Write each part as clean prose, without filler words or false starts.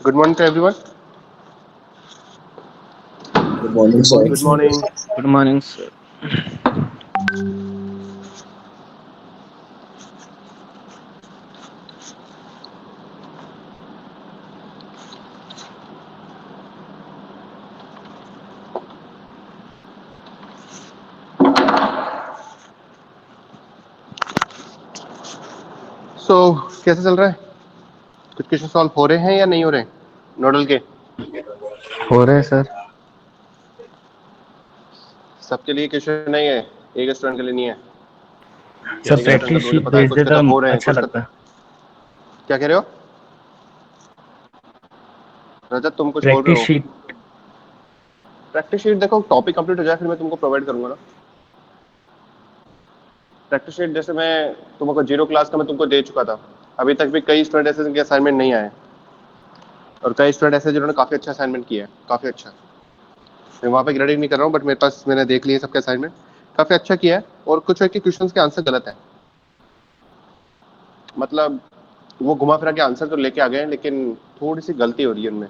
Good morning to everyone. Good morning, Good sir. morning, Good sir. morning. Good morning, sir. So कैसा चल रहा है? कुछ question solve हो रहे हैं या नहीं हो रहे? नोडल के हो रहे हैं सर। सबके लिए क्वेश्चन नहीं है, एक स्टूडेंट के लिए नहीं है। सर एक स्टूडेंट का प्रैक्टिस तो मुझे शीट पता है भेज कुछ के देता तो हो रहे हैं, अच्छा कुछ का। लगता। क्या कह रहे हो? रजत तुम कुछ बोल रहे प्रैक्टिस हो? शीट। प्रैक्टिस शीट देखो, टॉपिक कंप्लीट हो जाए फिर मैं तुमको प्रोवाइड करूंगा ना। प्रैक्टिस शीट जैसे मैं तुमको जीरो क्लास का मैं तुमको दे चुका था। अभी तक भी कई स्टूडेंट ऐसे जिनके असाइनमेंट नहीं आए और कई स्टूडेंट ऐसे जिन्होंने काफी अच्छा असाइनमेंट किया है, काफी अच्छा। मैं वहाँ पे क्रेडिट नहीं कर रहा हूँ, बट मेरे पास मैंने देख लिए सबके असाइनमेंट, काफी अच्छा किया है। और कुछ है कि क्वेश्चंस के आंसर गलत है, मतलब वो घुमा फिरा के आंसर तो लेके आ गए हैं लेकिन थोड़ी सी गलती हो रही है उनमें।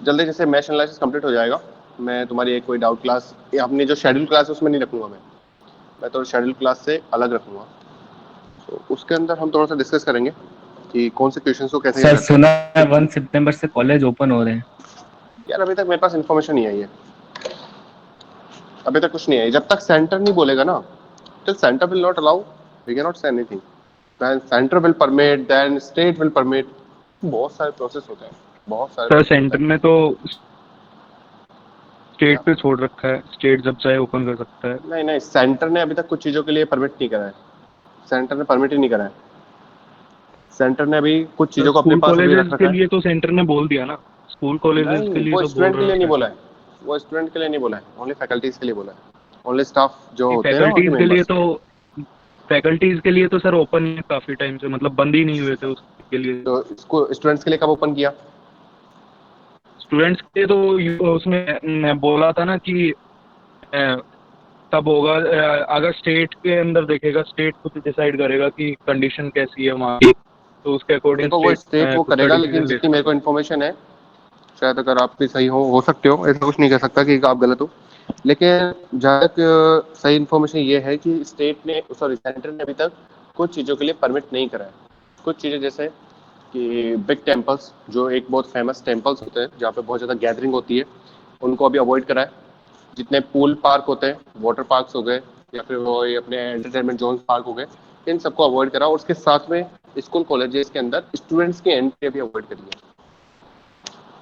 जल्दी जैसे मैश एनालिसिस कंप्लीट हो जाएगा, मैं तुम्हारी एक कोई डाउट क्लास या अपनी जो शेड्यूल क्लास है उसमें नहीं रखूंगा। मैं तो शेड्यूल क्लास से अलग रखूंगा। उसके अंदर हम थोड़ा सा डिस्कस करेंगे कि कौन से क्वेश्चंस को कैसे याद सर रखें। सुना है 1 सितंबर से कॉलेज ओपन हो रहे हैं। यार अभी तक मेरे पास इन्फॉर्मेशन नहीं आई है, अभी तक कुछ नहीं है। जब तक सेंटर नहीं बोलेगा ना, till centre will not allow, we can not say anything. Then centre will permit, then state will permit. बहुत सारे प्रोसेस होते हैं, बहुत सारे सर प्रोसेस होते सेंटर हैं। ने तो स्टेट क्या? पे छोड़ रखा है, स्टेट जब चाहे ओपन कर सकता है। नहीं नहीं, सेंटर ने अभी तक कुछ चीजों के लिए परमिट नहीं करा है। सेंटर ने परमिट ही नहीं करा है। सेंटर ने अभी कुछ सर चीजों को अपने स्कूल पास अभी कॉलेजेस रख के रखा है। लिए तो सेंटर ने बोल दिया ना, स्कूल कॉलेजेस के नहीं, लिए वो तो बोल स्टूडेंट के रहा लिए है नहीं बोला सेंटर। है। वो स्टूडेंट के लिए नहीं बोला है, ओनली फैकल्टीज के लिए बोला है। ओनली स्टाफ जो नहीं, होते हैं ना वहाँ के मेंबर्स। फैकल्टीज के लिए तो सर ओपन है काफी टाइम से, मतलब बंद ही नहीं हुए थे उसके लिए। तो इसको स्टूडेंट्स के लिए कब ओपन किया? स्टूडेंट्स के लिए तो उसमें बोला था ना कि अ, तब होगा, अगर स्टेट के अंदर देखेगा, स्टेट खुद डिसाइड करेगा कि कंडीशन कैसी है वहाँ की, तो उसके अकॉर्डिंग देखो वो स्टेट स्टेट वो खुद का करेगा, लेकिन डिसीजन ले जितनी मेरे सकता को है। इन्फॉर्मेशन है, शायद अगर आप भी सही हो सकते हो, ऐसा कुछ नहीं कह सकता कि आप गलत हो। लेकिन जहाँ तक सही इन्फॉर्मेशन ये है कि स्टेट ने, सॉरी सेंटर ने अभी तक कुछ चीज़ों के लिए परमिट नहीं करा है। कुछ चीज़ें जैसे कि बिग टेम्पल्स, जो एक बहुत फेमस टेम्पल्स होते हैं जहाँ पे बहुत ज़्यादा गैदरिंग होती है, उनको अभी अवॉइड करा है। जितने पूल पार्क होते हैं, वाटर पार्क्स हो गए, या फिर वो ये अपने एंटरटेनमेंट जोन पार्क हो गए, इन सबको अवॉइड करा। और उसके साथ में स्कूल कॉलेजेस के अंदर स्टूडेंट्स की एंट्री भी अवॉइड करी है।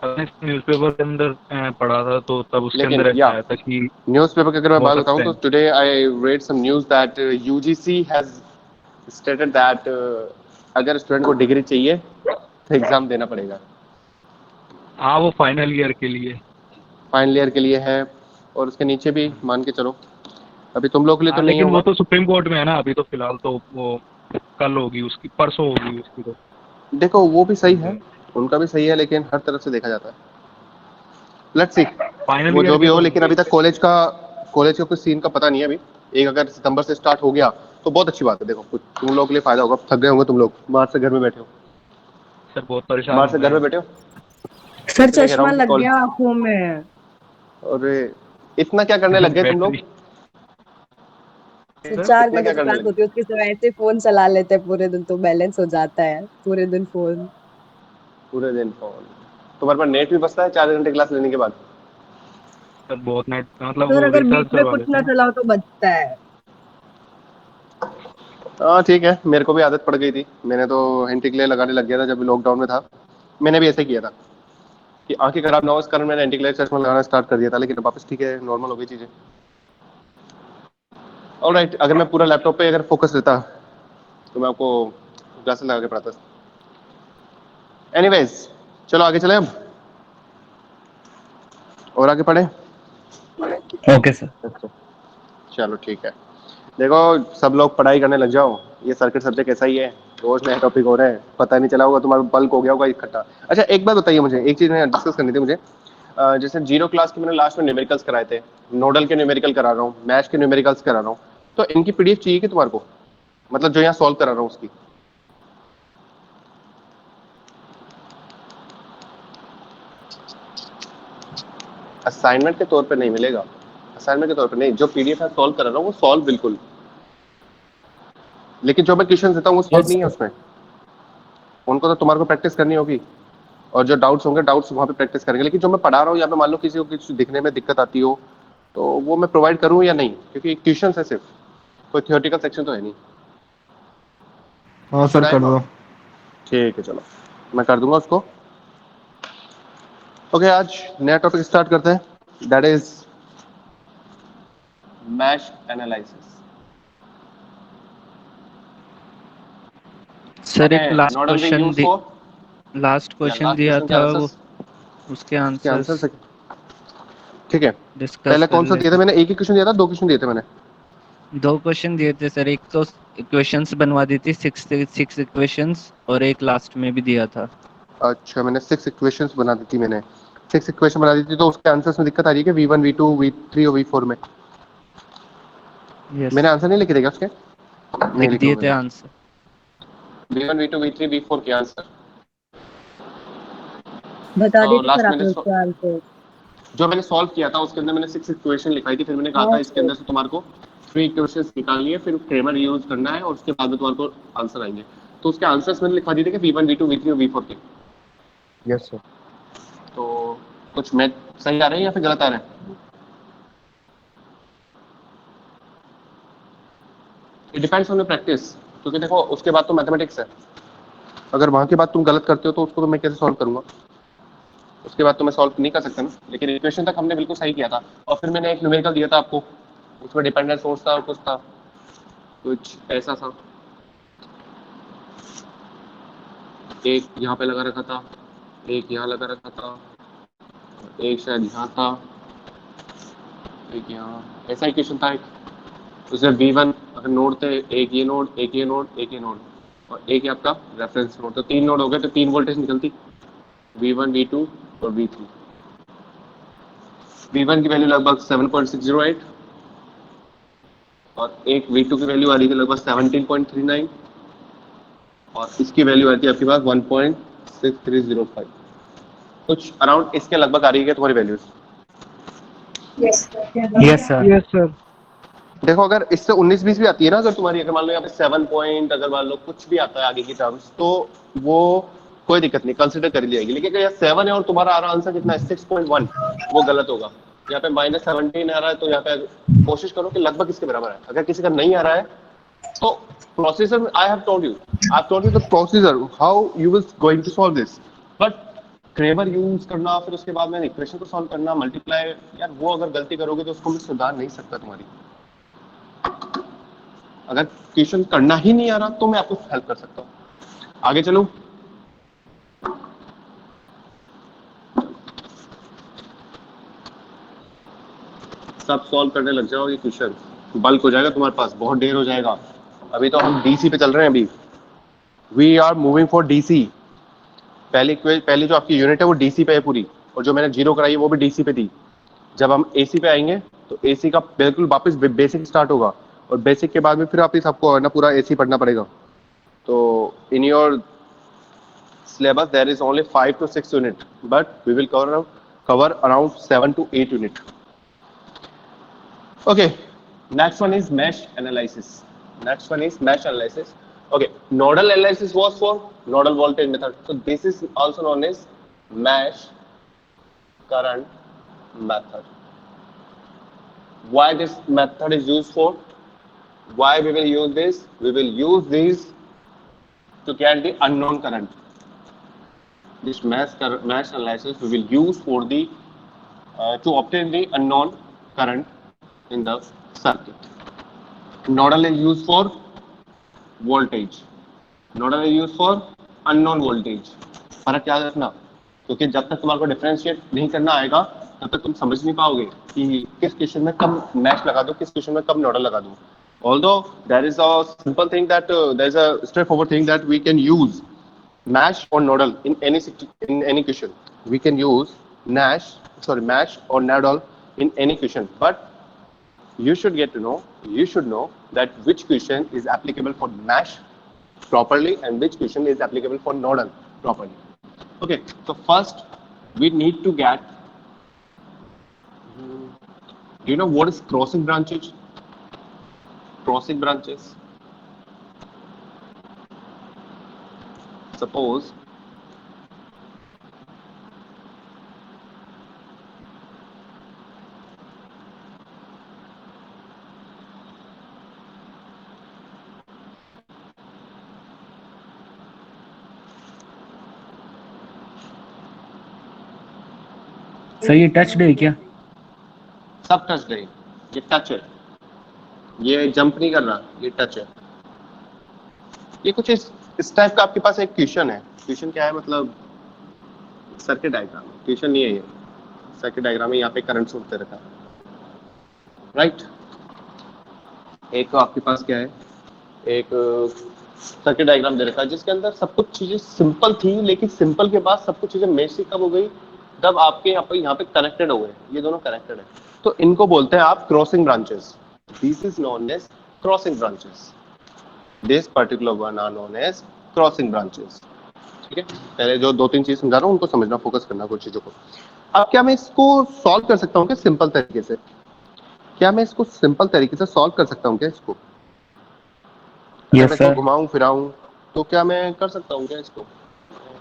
मैंने न्यूज़पेपर के अंदर पढ़ा था, तो तब उसके लेकिन अंदर या ऐसा आया था कि न्यूज़पेपर की अगर मैं हो बात बताऊं सकते तो हैं। Today I read some news that UGC has stated that अगर स्टूडेंट को डिग्री चाहिए तो एग्जाम देना पड़ेगा। हाँ, वो फाइनल ईयर के लिए। फाइनल ईयर के लिए है, और उसके नीचे भी मान के चलो। अभी तुम लोग के लिए तो हाँ, नहीं लेकिन वो होगा। तो सुप्रीम कोर्ट में है ना अभी, तो फिलहाल तो वो कल होगी उसकी, परसों होगी उसकी तो। देखो वो भी सही है, उनका भी सही है, लेकिन हर तरफ से देखा जाता है। लेट्स सी, फाइनल वो ईयर जो भी के हो, तो लेकिन होंगे। अभी तक कॉलेज का कुछ सीन का पता नहीं है अभी। एक अगर सितंबर से स्टार्ट हो गया तो बहुत अच्छी बात है। देखो कुछ तुम लोगों के लिए फायदा होगा, थक गए होंगे तुम लोग, मार्च से घर में बैठे हो। सर बहुत परेशान मार्च हो से गए घर में हैं। बैठे हो, सर इसलिए कह रहा चश्मा हूँ कि लग कॉल। गया आंखों में। और इतना क्या करने लग गए तुम लोग? बैटरी। तो सर 4 इतना घंटे क्या की करने क्लास लगे? होती है, उसके समय ऐसे फोन चला लेते हैं पूरे दिन, तो बैलेंस हो जाता है पूरे दिन फोन। पूरे दिन फोन? तुम्हारे पास नेट भी बचता है 4 घंटे क्लास लेने के बाद? सर बहुत नेट, मतलब सर वो अगर रिचार्ज बीच में करवा कुछ लेते ना हैं। चलाओ तो बचता है। हाँ ठीक है, मेरे को भी आदत पड़ गई थी। मैंने तो एंटी ग्लेयर लगाने लग गया था जब लॉकडाउन में था। मैंने भी ऐसे किया था कि आंखें खराब ना हो, इस कारण मैंने एंटी ग्लेयर चश्मा लगाना स्टार्ट कर दिया था। लेकिन अब वापस ठीक है, नॉर्मल हो गई चीजें। ऑलराइट, अगर मैं पूरा लैपटॉप पे अगर फोकस रहता तो मैं आपको ग्लासेस लगा के पढ़ाता। एनीवेज, चलो आगे चले अब और आगे पढ़े। Okay sir. अच्छा, चलो ठीक है। देखो, सब लोग पढ़ाई करने लग जाओ। ये सर्किट सब्जेक्ट ऐसा ही है, रोज नए टॉपिक हो रहे हैं, पता नहीं चला होगा तुम्हारा बल्क हो गया होगा इकट्ठा। अच्छा एक बात बताइए मुझे, एक चीज मैं डिस्कस करनी थी मुझे। जैसे जीरो क्लास के मैंने लास्ट में न्यूमेरिकल्स कराए थे, नोडल के न्यूमेरिकल करा रहा हूँ, मैथ्स के न्यूमेरिकल्स करा रहा हूँ, तो इनकी पीडीएफ चाहिए कि तुम्हारे को, मतलब जो यहाँ सॉल्व करा रहा हूँ उसकी? असाइनमेंट के तौर पे नहीं मिलेगा, असाइनमेंट के तौर पे नहीं, जो पीडीएफ है सॉल्व कर रहा हूँ वो सॉल्व बिल्कुल, लेकिन जो मैं क्वेश्चन देता हूँ वो सॉल्व नहीं है उसमें, उनको तो तुम्हारे को प्रैक्टिस करनी होगी, और जो डाउट्स होंगे डाउट्स वहाँ पे प्रैक्टिस करेंगे। लेकिन जो मैं पढ़ा रहा हूँ यहाँ पे मान लो किसी को कुछ दिखने में दिक्कत आती हो तो वो मैं प्रोवाइड करूँ या नहीं, क्योंकि क्वेश्चन है सिर्फ, कोई थियोरेटिकल सेक्शन तो है नहीं। हाँ सर कर दो। ठीक है चलो मैं कर दूंगा उसको। ओके आज नया टॉपिक स्टार्ट करते हैं, that is mesh analysis. Sir एक last nodal we question use for, last question दिया था वो, उसके आंसर्स ठीक है। डिस्कस पहले कर कौन सा दिया था लेते। मैंने? एक ही क्वेश्चन दिया था, दो क्वेश्चन दिए थे मैंने? 2 क्वेश्चन दिए थे सर, एक तो क्वेश्चंस बनवा दी थी 6 इक्वेशंस, और एक लास्ट में भी दिया था। अच्छा मैंने 6 इक्वेशंस बना दी थी, मैंने 6 इक्वेशन बना दी थी, तो उसके आंसर्स में दिक्कत आ रही है कि V1 V2 V3 और V4 में यस मैंने आंसर नहीं लिखे थे क्या उसके? नहीं लिख लिखे दिए होंगे थे तो answer. V1 V2 V3 V4 के आंसर। बता तो दीजिए लास्ट सर मैंने आपने उसका आंसर। जो मैंने सॉल्व किया था उसके अंदर मैंने 6 इक्वेशन लिखाई थी, फिर मैंने कहा था इसके अंदर से तुम्हारे को 3 इक्वेशंस निकालनी है, फिर क्रेमर यूज करना है और उसके बाद में तुम्हारे को आंसर आएंगे। तो उसके आंसर्स मैंने लिखवा दिए थे कि V1 V2 V3 और V4 के। Yes sir. तो कुछ मैथ सही आ रहे हैं या फिर गलत आ रहे हैं? It depends on your practice, क्योंकि देखो उसके बाद तो मैथमेटिक्स है, अगर वहां के बाद तुम गलत करते हो तो उसको तो मैं कैसे सॉल्व करूंगा, उसके बाद तो मैं सॉल्व नहीं कर सकता ना। लेकिन इक्वेशन तक हमने बिल्कुल सही किया था, और फिर मैंने एक न्यूमेरिकल दिया था आपको, उसमें डिपेंडेंट सोर्स था और कुछ था, कुछ ऐसा था, एक यहाँ पे लगा रखा था, एक यहाँ लगा रखा था, एक शायद यहाँ था, एक यहाँ, ऐसा इक्वेशन था एक। उसमें V1 अगर नोड थे, एक ये नोड, एक ये नोड, एक ये नोड, और एक ये आपका रेफरेंस नोड, तो 3 नोड हो गए, तो 3 वोल्टेज निकलती, V1 V2 और V3। V1 की वैल्यू लगभग 7.608 और एक V2 की वैल्यू आ रही थी लगभग 17.39 और इसकी वैल्यू आती है आपके पास 1.6305, कुछ अराउंड इसके लगभग आ रही है तुम्हारी values. Yes sir. Yes sir. देखो अगर इससे 19-20 भी आती है ना, अगर तुम्हारी, अगर मान लो यहाँ पे 7 पॉइंट, अगर मान लो कुछ भी आता है आगे की टर्म्स, तो वो कोई दिक्कत नहीं, कंसिडर कर जाएगी। लेकिन अगर 7 है और तुम्हारा आ रहा आंसर कितना है 6.1, वो गलत होगा। यहाँ पे -17 आ रहा है, तो यहाँ पे कोशिश करो कि लगभग इसके बराबर है। अगर किसी का नहीं आ रहा है तो procedure, I have told you the procedure how you will going to solve this, but Cramer use करना, फिर उसके बाद में इक्वेशन को सॉल्व करना, मल्टीप्लाई, यार वो अगर गलती करोगे तो उसको मैं सुधार नहीं सकता तुम्हारी। अगर क्वेश्चन करना ही नहीं आ रहा तो मैं आपको हेल्प कर सकता हूँ। आगे चलो, सब सॉल्व करने लग जाओ, ये क्वेश्चन बल्क हो जाएगा तुम्हारे पास, बहुत देर हो जाएगा। अभी तो हम डीसी पे चल रहे हैं, अभी we are moving for DC. पहली जो आपकी यूनिट है वो डीसी पे है पूरी, और जो मैंने जीरो कराई है वो भी डीसी पे थी। जब हम एसी पे आएंगे तो एसी का बिल्कुल वापस बेसिक स्टार्ट होगा, और बेसिक के बाद में फिर वापस आपको ना पूरा एसी पढ़ना पड़ेगा। तो in your syllabus there is only 5 to 6 unit, but we will cover around 7 to 8 unit. Okay, next one is mesh analysis. Okay, nodal analysis was for nodal voltage method, so this is also known as mesh current method. Why this method is used for? Why we will use this? We will use this to get the unknown current. This mesh analysis we will use for the to obtain the unknown current in the circuit. Nodal is used for voltage. Nodal is used for unknown voltage. फर्क याद रखना, क्योंकि जब तक तुम्हारे को differentiate नहीं करना आएगा तब तक तुम समझ नहीं पाओगे कि किस क्वेश्चन में कब मैश लगा दो, किस क्वेश्चन में कब नोडल लगा दो। Although there is a simple thing that there is a straightforward thing that we can use mesh or nodal in any question. We can use mesh or nodal in any question, but you should know that which question is applicable for mesh properly and which question is applicable for nodal properly. Okay, so first we need to get, do you know what is crossing branches? Crossing branches. Suppose sir ये touched है क्या? सब touch है, ये touch है, ये jump नहीं कर रहा, ये टच है। ये कुछ इस टाइप का आपके पास एक क्वेश्चन है। क्वेश्चन क्या है, मतलब सर्किट डायग्राम। क्वेश्चन नहीं है ये, सर्किट डायग्राम में यहाँ पे करंट सोर्स दे रखा है, राइट। एक आपके पास क्या है, एक सर्किट डायग्राम दे रखा है जिसके अंदर सब कुछ चीजें सिंपल थी, लेकिन सिंपल के बाद सब कुछ चीजें मेशी कब हो गई, तब आपके यहाँ पे कनेक्टेड हो गए, ये दोनों कनेक्टेड है। तो इनको बोलते हैं आप crossing branches. This is known as crossing branches. This particular one are known as crossing branches. ठीक है, पहले जो 2-3 चीज समझा रहा हूँ उनको समझना, फोकस करना कुछ चीजों को। अब क्या मैं इसको सॉल्व कर सकता हूँ क्या सिंपल तरीके से? क्या मैं इसको सिंपल तरीके से सॉल्व कर सकता हूँ क्या इसको? यस मैं सर। इसको घुमाऊं फिराऊं तो क्या मैं कर सकता हूँ क्या इसको?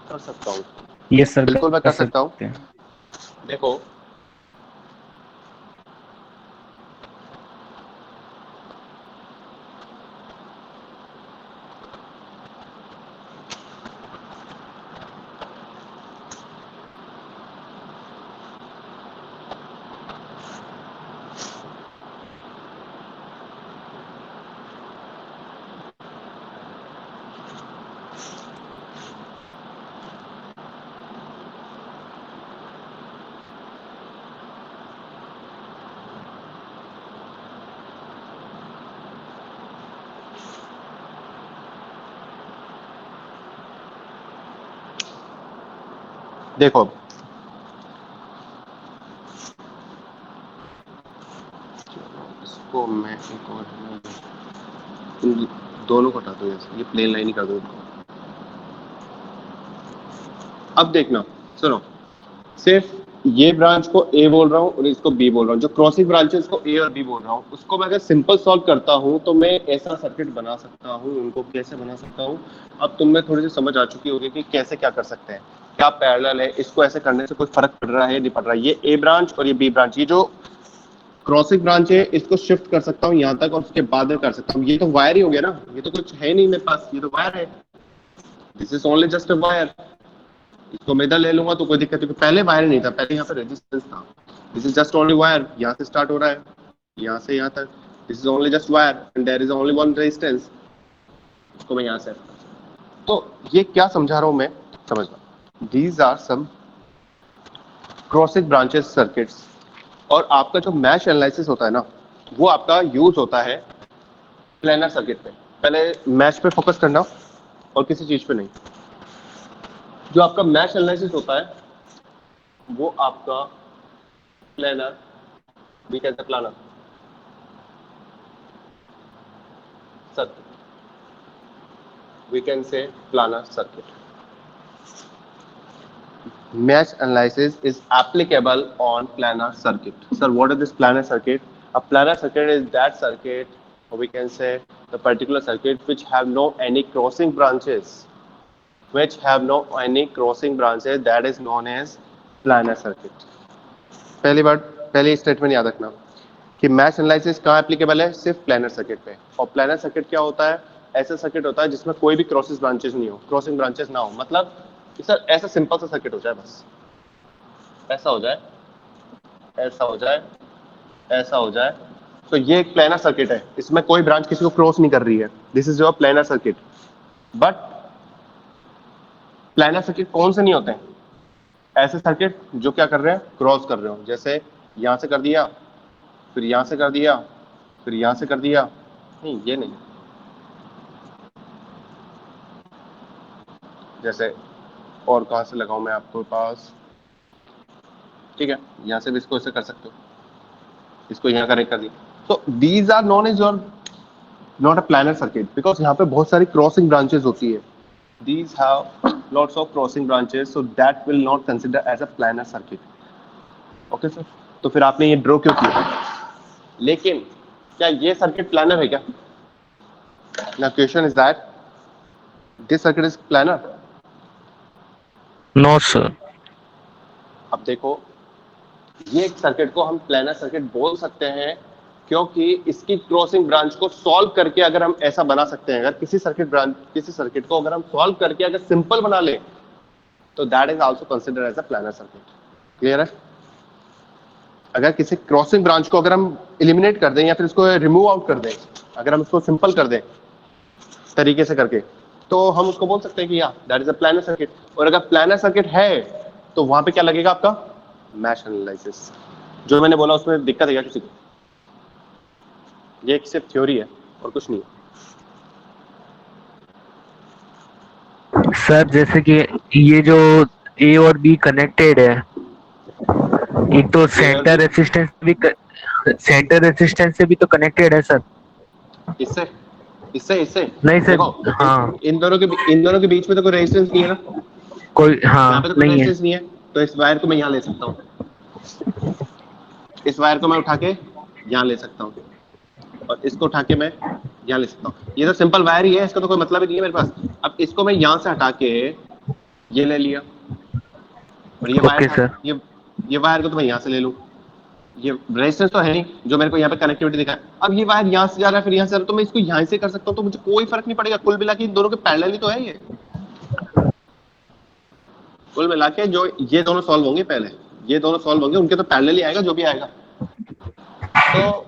कर सकता हूँ, यस सर, बिल्कुल मैं कर सकता हूँ। सकते हैं। देखो देखो इसको मैं एक और इन दोनों को हटा दो, ये प्लेन लाइन ही कर दो इनको। अब देखना, सुनो, सिर्फ ये ब्रांच को ए बोल रहा हूँ और इसको बी बोल रहा हूँ। जो क्रॉसिंग ब्रांचेस को ए और बी बोल रहा हूँ उसको मैं अगर सिंपल सॉल्व करता हूँ तो मैं ऐसा सर्किट बना सकता हूँ। उनको कैसे बना सकता हूँ अब तुम में थोड़ी सी समझ आ चुकी होगी कि कैसे क्या कर सकते हैं, क्या पैरेलल है, इसको ऐसे करने से कोई फर्क पड़ रहा है नहीं पड़ रहा है। ये ए ब्रांच और ये बी ब्रांच, ये जो क्रॉसिंग ब्रांच है इसको शिफ्ट कर सकता हूँ यहाँ तक और उसके बाद में कर सकता हूँ। ये तो वायर ही हो गया ना, ये तो कुछ है नहीं मेरे पास, ये तो वायर है। This is only just a wire. इसको मैं इधर ले लूंगा तो कोई दिक्कत नहीं, पहले वायर नहीं था, पहले यहाँ पे रेजिस्टेंस था। This is just only wire, यहाँ से स्टार्ट हो रहा है, यहाँ से यहाँ तक। This is only just wire and there is only one resistance. इसको मैं यहाँ से, तो ये क्या समझा रहा हूँ मैं, समझना। These are some crossing branches circuits. और आपका जो मैश एनालिसिस होता है ना, वो आपका यूज होता है प्लेनर सर्किट पे। पहले मैश पे फोकस करना और किसी चीज पे नहीं। जो आपका मैश एनालिसिस होता है वो आपका प्लेनर, भी कहते हैं planar circuit, we can say planar circuit. Mesh analysis is applicable on planar circuit. Sir, what is this planar circuit? A planar circuit is that circuit, or we can say the particular circuit which have no any crossing branches, which have no any crossing branches, that is known as planar circuit. पहली बात, पहली statement याद रखना कि mesh analysis कहाँ applicable है, सिर्फ planar circuit पे। और प्लेनर सर्किट क्या होता है, ऐसा सर्किट होता है जिसमें कोई भी क्रॉसिंग ब्रांचेस नहीं हो, क्रॉसिंग ब्रांचेस ना हो। मतलब कि सर ऐसा सिंपल सा सर्किट हो जाए, बस ऐसा हो जाए, ऐसा हो जाए, ऐसा हो जाए, तो ये एक प्लेनर सर्किट है, इसमें कोई ब्रांच किसी को क्रॉस नहीं कर रही है। This is your planar circuit. But planar circuit कौन से नहीं होते हैं? ऐसे सर्किट जो क्या कर रहे हैं, क्रॉस कर रहे हो। जैसे यहां से कर दिया, फिर यहां से कर दिया, फिर यहां से कर दिया, नहीं ये नहीं। जैसे और कहां से लगाऊं मैं आपको पास, ठीक है, यहां से भी इसको ऐसे कर सकते हो, इसको यहां कनेक्ट कर दिया। तो these are known as your not a planar circuit, because यहाँ पे बहुत सारी क्रॉसिंग ब्रांचेस होती है। These have lots of crossing branches, so that will not consider as a planar circuit. Okay sir, तो फिर आपने ये ड्रॉ क्यों किया? लेकिन क्या ये सर्किट प्लानर है क्या? Now question is that this circuit is planar. No sir. अब देखो, ये एक सर्किट को हम प्लानर सर्किट बोल सकते हैं क्योंकि इसकी क्रॉसिंग ब्रांच को सॉल्व करके अगर हम ऐसा बना सकते हैं, अगर किसी सर्किट को अगर हम सॉल्व करके अगर सिंपल बना ले तो that is also consider as a planar circuit. Clear है? अगर किसी क्रॉसिंग ब्रांच को अगर हम एलिमिनेट कर दें या फिर इसको रिमूव आउट कर दें, अगर हम इसको सिंपल कर दें तरीके से करके, तो हम उसको बोल सकते हैं कि या that is a planar circuit. और अगर प्लानर सर्किट है तो वहां पे क्या लगेगा आपका? Mesh analysis. जो मैंने बोला उसमें दिक्कत है क्या किसी को? ये एक सिर्फ थ्योरी है और कुछ नहीं है। सर जैसे कि ये जो ए और बी कनेक्टेड है, एक तो सेंटर रेसिस्टेंस से भी तो कनेक्टेड है सर। इससे इससे इससे नहीं सर, देखो, हाँ इन दोनों के बीच में तो कोई रेजिस्टेंस नहीं है ना, कोई, यहाँ हाँ पे तो कोई नहीं है। रेजिस्टेंस नहीं है, तो इस वायर को मैं यहाँ ले सकता हूँ, इस वायर को मैं उठा के यहाँ ले सकता हूँ और इसको उठा के मैं यहाँ ले सकता हूँ। ये तो सिंपल वायर ही है, इसका तो कोई मतलब ही नहीं है मेरे पास। अब इसको मैं यहाँ से हटा के ये ले लिया और ये वायर ओके था, सर। ये वायर को तो मैं यहाँ से ले लूँ, ये रेजिस्टेंस तो है नहीं जो मेरे को यहाँ पे कनेक्टिविटी दिखा है। अब ये वायर यहाँ से जा रहा है फिर यहाँ से जा रहा है, तो मैं इसको यहाँ से कर सकता हूँ, तो मुझे कोई फर्क नहीं पड़ेगा। कुल मिला के इन दोनों के पैरेलल ही तो है ये। कुल मिला के जो ये दोनों सॉल्व होंगे, पहले ये दोनों सॉल्व होंगे, उनके तो पैरेलल ही आएगा जो भी आएगा। तो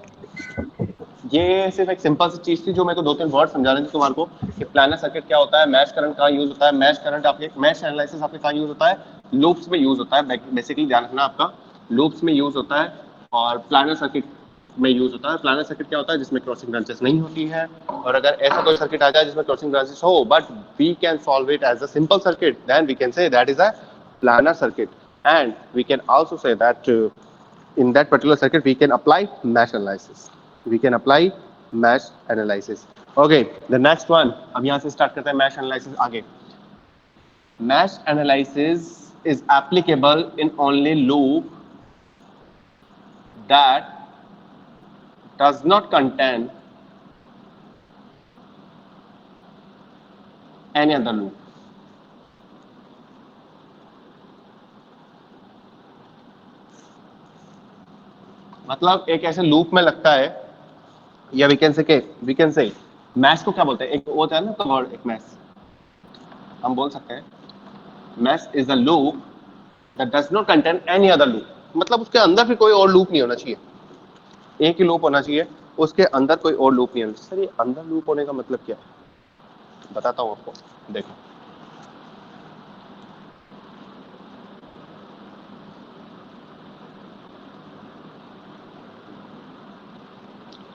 ये सिर्फ एक सिंपल सी चीज थी जो मेरे को 2-3 वर्ड समझाने थे तुम्हारे को कि प्लानर सर्किट क्या होता है, मैश करंट कहाँ यूज होता है, मैश करंट आपके मैश एनालिसिस आपके कहाँ यूज होता है, लूप्स में यूज होता है। बेसिकली ध्यान रखना आपका, लूप्स में यूज होता है और प्लानर सर्किट में यूज होता है। प्लानर सर्किट क्या होता है? जिसमें क्रॉसिंग ब्रांचेस नहीं होती है। और अगर ऐसा कोई सर्किट आ जाए जिसमें क्रॉसिंग ब्रांचेस हो but we can solve it as a simple circuit, then we can say that is a planar circuit. And we can also say that in that particular circuit we can apply mesh analysis. Okay, the next one, अब यहाँ से start करते हैं mesh analysis आगे। Mesh analysis is applicable in only loop that does not contain any other loop. मतलब एक ऐसे loop में लगता है, या वी कैन से मैश को क्या बोलते हैं? एक वो होता है ना वर्ड, एक मैश हम बोल सकते हैं mesh is a loop that does not contain any other loop. मतलब उसके अंदर फिर कोई और लूप नहीं होना चाहिए, एक ही लूप होना चाहिए, उसके अंदर कोई और लूप नहीं होना चाहिए। सर ये अंदर लूप होने का मतलब क्या है? बताता हूँ आपको, देखो।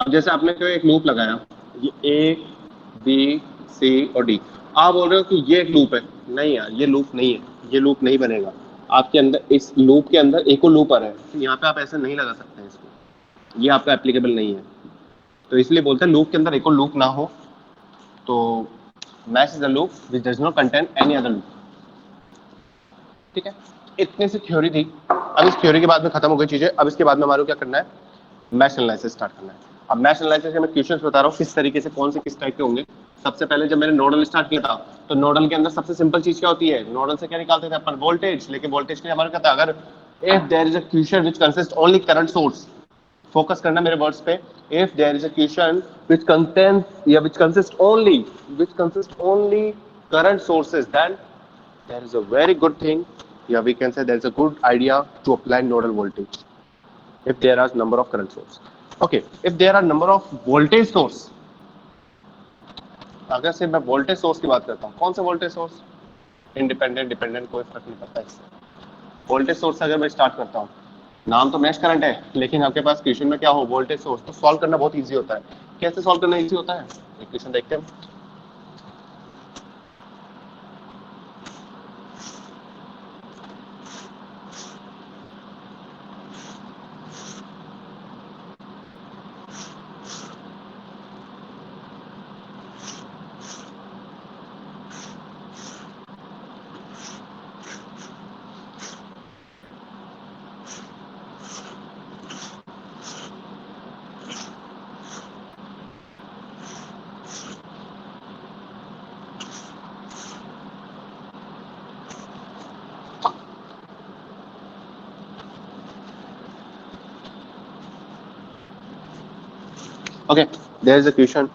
अब जैसे आपने जो एक लूप लगाया, ये ए बी सी और डी, आप बोल रहे हो कि ये एक लूप है। नहीं यार, ये लूप नहीं है, ये लूप नहीं बनेगा आपके अंदर। इस लूप के अंदर एक और लूप आ रहा है, तो यहाँ पे आप ऐसे नहीं लगा सकते हैं इसको, ये आपका एप्लीकेबल नहीं है। तो इसलिए बोलते हैं लूप के अंदर एक और लूप ना हो तो mesh is a loop which does not contain any other loop. ठीक है, इतनी सी थ्योरी थी। अब इस थ्योरी के बाद में खत्म हो गई चीजें। अब इसके बाद में हमारे को क्या करना है? मैश एनालिसिस स्टार्ट करना है। अब मैश एनालिसिस के मैं क्वेश्चंस बता रहा हूँ किस तरीके से, कौन से किस टाइप के होंगे। सबसे पहले जब मैंने नोडल स्टार्ट किया था तो नोडल के अंदर सबसे सिंपल चीज क्या होती है? नोडल से क्या निकालते थे अपन? वोल्टेज। लेकिन वोल्टेज के लिए हमारा क्या था? अगर if there is a question which consist only current source, focus करना मेरे वर्ड्स पे, if there is a question which contains या which consist only current sources, then there is a very good thing, yeah, we can say there is a good idea to apply nodal voltage if there are number of current source. Okay, if there are number of voltage source, अगर से मैं voltage source की बात करता हूँ, कौन सा voltage source? Independent, dependent, कोई फर्क नहीं पड़ता इससे। वोल्टेज सोर्स अगर मैं स्टार्ट करता हूँ, नाम तो मैश करंट है, लेकिन आपके पास क्वेश्चन में क्या हो? Voltage source. तो सॉल्व करना बहुत इजी होता है। कैसे सॉल्व करना इजी होता है? एक क्वेश्चन देखते हैं। Okay, there is a question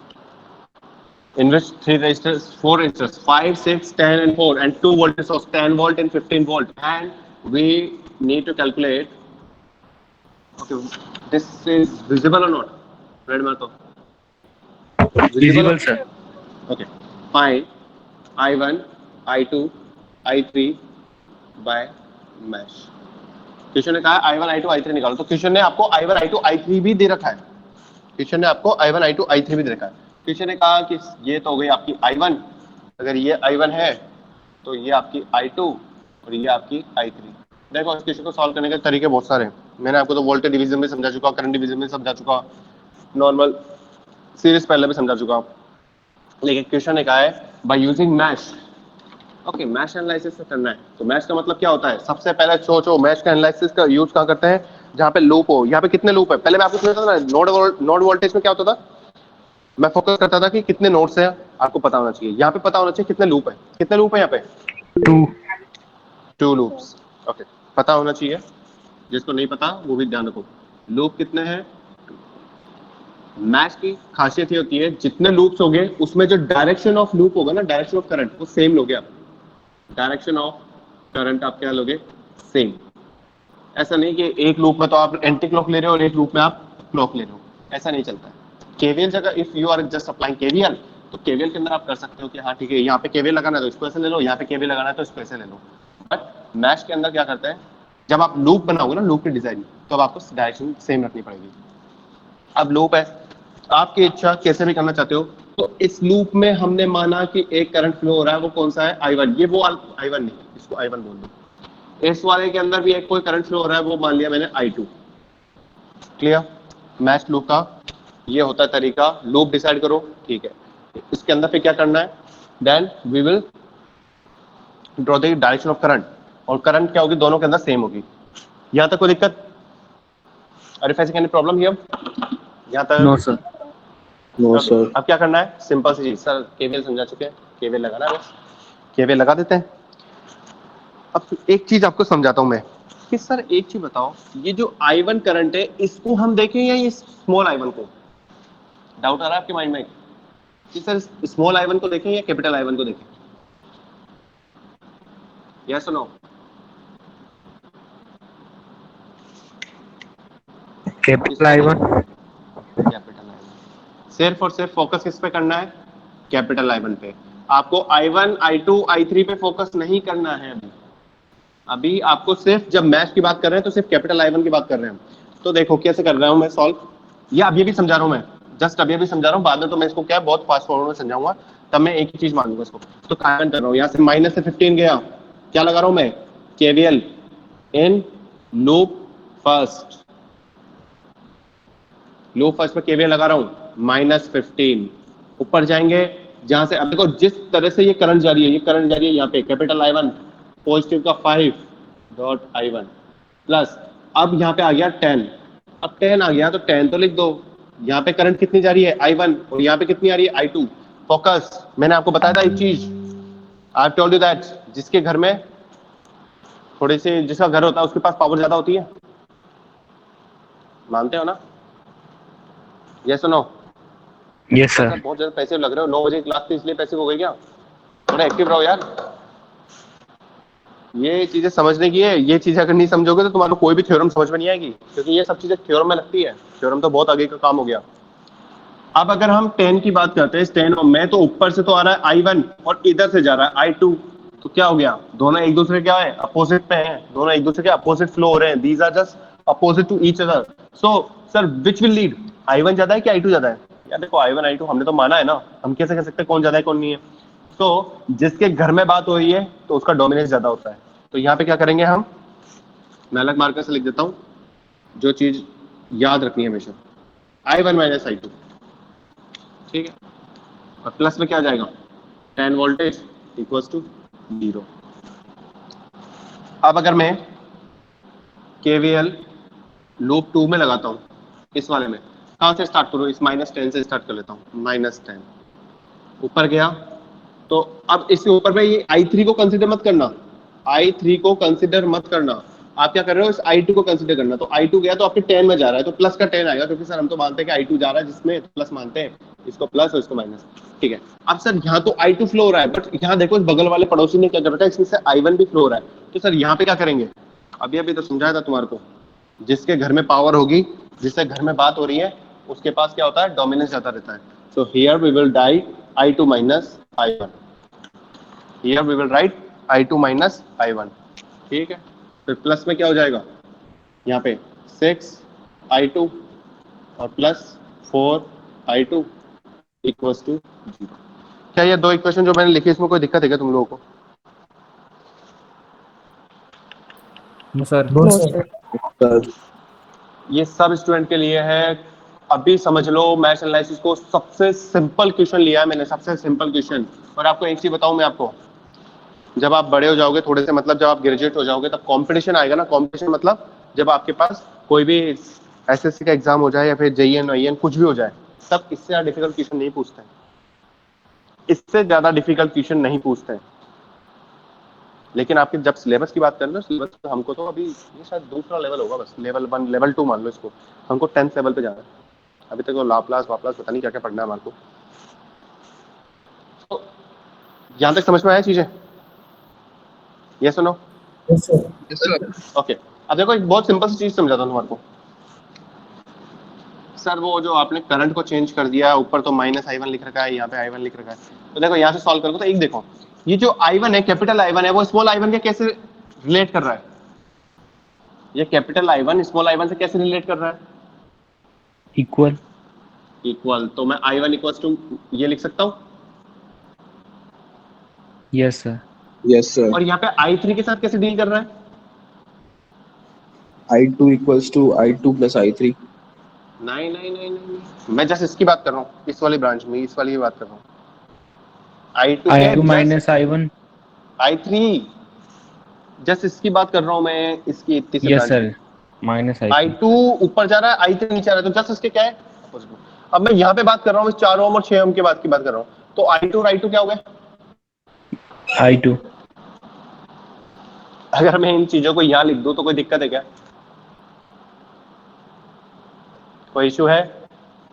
in which 3 resistors, 4 resistors, 5, 6, 10 and 4 and 2 voltage source, 10 volt and 15 volt, and we need to calculate. Okay, this is visible or not? Red mark. Visible, sir. Okay, find I1, I2, I3 by mesh. Question ने कहा I1, I2, I3 निकालो, तो question ने आपको I1, I2, I3 भी दे रखा है। Question ने आपको I1, I2, I3 भी दे रखा है। क्वेश्चन ने कहा कि ये तो हो गई आपकी I1, अगर ये I1 है तो ये आपकी I2 और ये आपकी I3। देखो इस क्वेश्चन को सॉल्व करने के तरीके बहुत सारे हैं। मैंने आपको तो वोल्टेज डिवीजन में समझा चुका, करंट डिवीजन में समझा चुका, नॉर्मल सीरीज पैरेलल भी समझा चुका, लेकिन क्वेश्चन ने कहा है by using mesh. Okay, mesh analysis से करना है। तो मैश का मतलब क्या होता है? सबसे पहले सोचो मैश का एनालिसिस का यूज कहाँ करते हैं? जहाँ पे लूप हो। यहाँ पे कितने लूप है? पहले मैं आपको समझाता था ना, नोड वोल्टेज में क्या होता था, मैं फोकस करता था कि कितने नोड्स हैं, आपको पता होना चाहिए। यहाँ पे पता होना चाहिए कितने लूप है। कितने लूप है यहाँ पे? 2 लूप्स। ओके, पता होना चाहिए। जिसको नहीं पता वो भी ध्यान रखो। लूप कितने हैं? मैश की खासियत ये होती है जितने लूप्स होंगे उसमें जो डायरेक्शन ऑफ लूप होगा ना, डायरेक्शन ऑफ करंट, वो सेम लोगे आप। डायरेक्शन ऑफ करंट आप क्या लोगे? सेम। ऐसा नहीं कि एक लूप में तो आप एंटी क्लॉक ले रहे हो और एक लूप में आप क्लॉक ले रहे हो, ऐसा नहीं चलता है। केवीएल जगह if you are just applying KVL, तो केवीएल के अंदर आप कर सकते हो कि हाँ ठीक है, यहाँ पे केवीएल लगाना है तो इसको ऐसे ले लो, यहाँ पे केवीएल लगाना है तो इसको ऐसे ले लो। बट मैश के अंदर क्या करते हैं, जब आप लूप बनाओगे ना, लूप की डिजाइन, तो अब आपको डायरेक्शन सेम रखनी पड़ेगी। अब लूप है, आपकी इच्छा कैसे भी करना चाहते हो। तो इस लूप में हमने माना कि एक करंट फ्लो हो रहा है, वो कौन सा है? I1। ये वो I1 नहीं, इसको I1 बोल दो। इस वाले के अंदर भी एक कोई करंट फ्लो हो रहा है, वो मान लिया मैंने I2। क्लियर? मैश लूप का ये होता है तरीका। लूप डिसाइड करो, ठीक है, इसके अंदर फिर क्या करना है? Then we will draw the direction of current, और करंट क्या होगी? दोनों के अंदर सेम होगी। यहाँ तक कोई दिक्कत? अरे फैसे एनी प्रॉब्लम हियर? यहाँ तक? No sir. No sir. अब क्या करना है? सिंपल सी चीज। सर केवीएल समझा चुके हैं, केवीएल लगाना है, बस केवीएल लगा देते हैं। अब एक चीज आपको समझाता हूं मैं कि सर एक चीज बताओ, ये जो I1 करंट है इसको हम देखें या ये स्मॉल I1 को? डाउट आ रहा है आपके माइंड में कि सर स्मॉल I1 को देखें या कैपिटल I1 को देखें? यस और no? Capital I1। Capital I1। सिर्फ और सिर्फ फोकस किस पे करना है? कैपिटल I1 पे। आपको I1, I2, I3 पे फोकस नहीं करना है। अभी आपको सिर्फ, जब मैश की बात कर रहे हैं तो सिर्फ कैपिटल I1 की बात कर रहे हैं। तो देखो कैसे कर रहा हूं मैं सॉल्व, या अभी भी समझा रहा हूं मैं, जस्ट अभी भी समझा रहा हूं, बाद में तो मैं इसको क्या है बहुत फास्ट फॉरवर्ड में समझाऊंगा, तब मैं एक ही चीज मानूंगा इसको। तो कारण कर रहा हूं, यहाँ से माइनस से 15 गया, क्या लगा रहा हूं मैं? KVL in loop first. Loop first पे केवीएल लगा रहा हूं, -15। ऊपर जाएंगे जहां से, अब देखो जिस तरह से ये करंट जा रही है, ये करंट जा रही है यहाँ पे कैपिटल I1 पॉजिटिव का 5.I1 प्लस, अब यहाँ पे आ गया 10। अब 10 आ गया तो 10 तो लिख दो। यहाँ पे करंट कितनी जा रही है? I1, और यहाँ पे कितनी आ रही है? I2। फोकस, मैंने आपको बताया था एक चीज, आई हैव टोल्ड यू दैट जिसके घर में थोड़ी सी, जिसका घर होता है उसके पास पावर ज्यादा होती है, मानते हो ना? यस और नो? Yes sir. बहुत ज्यादा पैसे लग रहे हो, 9 बजे क्लास थी इसलिए पैसे हो गए क्या? थोड़ा एक्टिव रहो यार, ये चीजें समझने की है। ये चीजें अगर नहीं समझोगे तो तुम्हारा कोई भी थ्योरम समझ में नहीं आएगी, क्योंकि ये सब चीजें थ्योरम में लगती है। थ्योरम तो बहुत आगे का काम हो गया। अब अगर हम 10 की बात करते हैं, 10 और मैं तो ऊपर से तो आ रहा है I1 और इधर से जा रहा है I2, तो क्या हो गया? दोनों एक दूसरे क्या है? अपोजिट पे हैं। दोनों एक दूसरे के अपोजिट फ्लो हो रहे हैं। These are just opposite to each other. So sir which will lead? I1 ज्यादा है कि I2 ज्यादा है? यार देखो I1 I2 हमने तो माना है ना, हम कैसे कह सकते हैं कौन ज्यादा है कौन नहीं है? तो जिसके घर में बात हो रही है तो उसका डोमिनेंस ज्यादा होता है। तो यहाँ पे क्या करेंगे हम, मैं अलग मार्कर से लिख देता हूँ, जो चीज याद रखनी है हमेशा, I1 माइनस I2, ठीक है। और प्लस में क्या आ जाएगा? 10 वोल्टेज इक्वल्स टू 0। अब अगर मैं केवीएल लूप 2 में लगाता हूँ, इस वाले में, कहाँ से स्टार्ट करूँ? इस -10 से स्टार्ट कर लेता हूँ। -10 ऊपर गया, तो अब इसके ऊपर में ये I3 को कंसिडर मत करना, I3 को कंसिडर मत करना। आप क्या कर रहे हो, इस I2 को कंसीडर करना, तो I2 गया तो आपके 10 में जा रहा है, तो प्लस का 10 आएगा, क्योंकि सर हम तो मानते हैं कि I2 जा रहा है जिसमें, तो प्लस मानते हैं, इसको प्लस और इसको माइनस, ठीक है। अब सर यहाँ तो I2 फ्लो हो रहा है, बट यहाँ देखो इस बगल वाले पड़ोसी ने क्या कर रखा है, इसमें से I1 भी फ्लो हो रहा है, तो सर यहाँ पे क्या करेंगे, अभी अभी तो समझाया था तुम्हारे को, जिसके घर में पावर होगी, जिससे घर में बात हो रही है, उसके पास क्या होता है, डोमिनेंस जाता रहता है। So here we will write I2 minus I1, here we will write I2 minus I1, ठीक है। फिर प्लस में क्या हो जाएगा, यहाँ पे 6I2 और प्लस 4I2 इक्वल्स टू 0। क्या ये दो इक्वेशन जो मैंने लिखी इसमें कोई दिक्कत है क्या तुम लोगों को? Sir no sir. सर ये सब स्टूडेंट के लिए है। अभी समझ लो मैथ एनालिसिस को सबसे सिंपल क्वेश्चन लिया है मैंने, सबसे सिंपल क्वेश्चन। और आपको एक चीज बताऊं मैं आपको, जब आप बड़े हो जाओगे थोड़े से, मतलब जब आप ग्रेजुएट हो जाओगे तब कंपटीशन आएगा ना, कंपटीशन मतलब जब आपके पास कोई भी एसएससी का एग्जाम हो जाए या फिर जेईएन वाईएन कुछ भी हो जाए, तब इससे ज्यादा डिफिकल्ट क्वेश्चन नहीं पूछते हैं, इससे ज्यादा डिफिकल्ट क्वेश्चन नहीं पूछते हैं। लेकिन आपके जब सिलेबस की बात करें ना, सिलेबस तो हमको तो अभी ये शायद दूसरा लेवल होगा, बस लेवल 1 लेवल 2 मान लो इसको, हमको 10th लेवल पे जाना है। अभी तक वो लाप्लास वाप्लास पता नहीं क्या क्या पढ़ना है हमारे को। तो यहाँ तक समझ में आया चीजें? ये सुनो, ओके। अब देखो एक बहुत सिंपल सी चीज समझाता हूँ तुम्हारे को। सर वो जो आपने करंट को चेंज कर दिया, ऊपर तो -I1 लिख रखा है, यहाँ पे I1 लिख रखा है, तो देखो यहाँ से सॉल्व करोगे तो एक देखो, ये जो I1 है, कैपिटल I1 है, वो स्मॉल I1 के कैसे रिलेट कर रहा है? ये कैपिटल I1 स्मॉल I1 से कैसे रिलेट कर रहा है? इक्वल। इक्वल। तो मैं I1 इक्वल्स टू ये लिख सकता हूँ, यस सर। Yes sir. और यहाँ पे I3 के साथ कैसे डील कर रहा है? I2 equals to I2 plus I3। नहीं नहीं नहीं नहीं, मैं जस्ट इसकी बात कर रहा हूँ, इस वाली ब्रांच में, इस वाली की बात कर रहा हूँ। I2 minus I1। I3 just इसकी बात कर रहा हूँ मैं, इसकी इतनी सी yes branch sir, minus I2। I2 ऊपर जा रहा है, I3 नीचे आ रहा है, तो जस्ट इसके क्या है, opposite। अब मैं यहाँ पे बात कर रहा हूँ, इस 4 ओम और 6 ओम के बाद की बात कर रहा हूँ, तो I2 और I2 क्या हो गए? I2। अगर मैं इन चीजों को यहाँ लिख दूं तो कोई दिक्कत है क्या? कोई इशू है?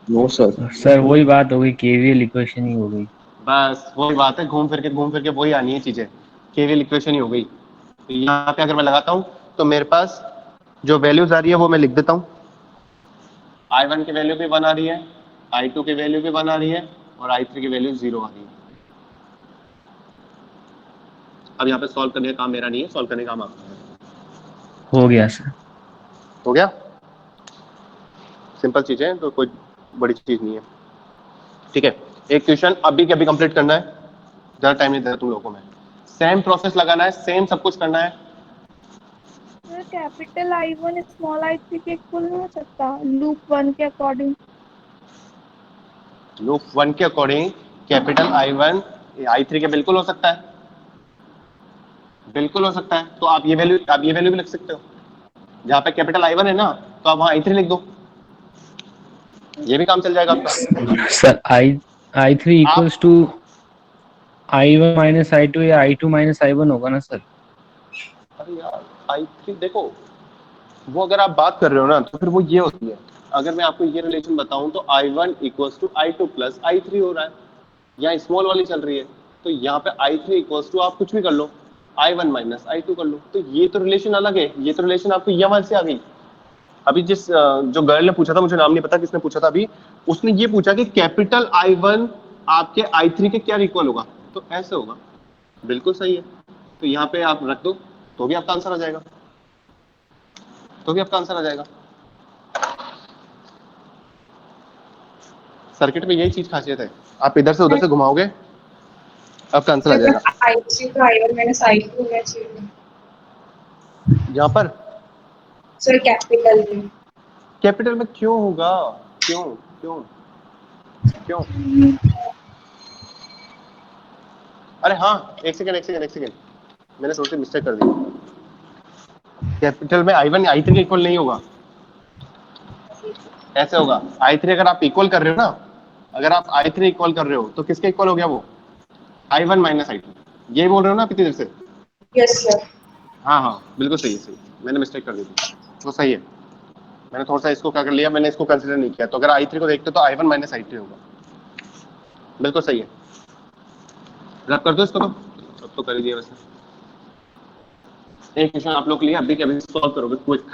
No sir. सर वही बात हो गई, केवीएल इक्वेशन ही हो गई। बस वही बात है, घूम फिर के वही आनी है चीजें, केवीएल इक्वेशन ही हो गई। तो यहाँ पे अगर मैं लगाता हूँ तो मेरे पास जो वैल्यूज आ रही है वो मैं लिख देता हूँ। I1 की वैल्यू भी 1 आ रही है, I2 की वैल्यू भी 1 आ रही है, और I3 की वैल्यू 0 आ रही है। अब यहाँ पे सॉल्व करने का काम मेरा नहीं है, सॉल्व करने का काम आपका है। हो गया सर। हो गया? सिंपल चीज है, तो कोई बड़ी चीज नहीं है, ठीक है। एक क्वेश्चन अभी के अभी कंप्लीट करना है, ज्यादा टाइम नहीं दे रहा तुम लोगों को मैं। सेम प्रोसेस लगाना है, सेम सब कुछ करना है। कैपिटल I1 स्मॉल I3 के इक्वल नहीं हो सकता लूप 1 के अकॉर्डिंग? लूप 1 के अकॉर्डिंग कैपिटल I1 I3 के बिल्कुल हो सकता है, बिल्कुल हो सकता है। तो आप ये वैल्यू भी लिख सकते हो, जहाँ पे कैपिटल I1 है ना, तो आप वहाँ I3 लिख दो, ये भी काम चल जाएगा आपका। Sir I3 equals to I1 minus I2 या I2 माइनस I1 होगा ना सर? अरे यार I3 देखो, वो अगर आप बात कर रहे हो ना तो फिर वो ये होती है। अगर मैं आपको ये रिलेशन बताऊं तो I1 equals to I2 plus I3 हो रहा है, यहाँ स्मॉल वाली चल रही है, तो यहाँ पे I3 इक्वल्स टू आप कुछ भी कर लो, I1 माइनस I2 कर लो, तो ये तो रिलेशन अलग है, ये तो रिलेशन आपको ये वाले से आ गई। अभी जिस जो गर्ल ने पूछा था, मुझे नाम नहीं पता किसने पूछा था अभी, उसने ये पूछा कि कैपिटल I1 आपके I3 के क्या इक्वल होगा, तो ऐसे होगा, बिल्कुल सही है। तो यहाँ पे आप रख दो तो भी आपका आंसर आ जाएगा, तो भी आपका आंसर आ जाएगा। सर्किट में यही चीज खासियत है, आप इधर से उधर से घुमाओगे आपका आंसर आ जाएगा। I3 तो I1 माइनस I2 होना चाहिए यहाँ पर सर, कैपिटल में। कैपिटल में क्यों होगा? क्यों क्यों क्यों? अरे हाँ, एक सेकंड, मैंने सोच मिस्टेक कर दी। कैपिटल में I1 I3 के इक्वल नहीं होगा, ऐसे होगा। I3 अगर आप इक्वल कर रहे हो ना, अगर आप I3 इक्वल कर रहे हो तो किसके इक्वल हो गया वो? I1 माइनस I2, ये बोल रहे हो ना आप इतनी देर से? Yes sir. हाँ हाँ बिल्कुल सही है, सही। मैंने मिस्टेक कर दी थी, वो सही है। मैंने थोड़ा सा इसको क्या कर लिया, मैंने इसको कंसिडर नहीं किया। तो अगर I3 को देखते तो I1 माइनस I2 होगा। बिल्कुल सही है। रब कर दो इसको, तो अब तो कर ही दिया वैसे। एक क्वेश्चन आप लोग के लिए अभी के अभी सॉल्व करोगे क्विक।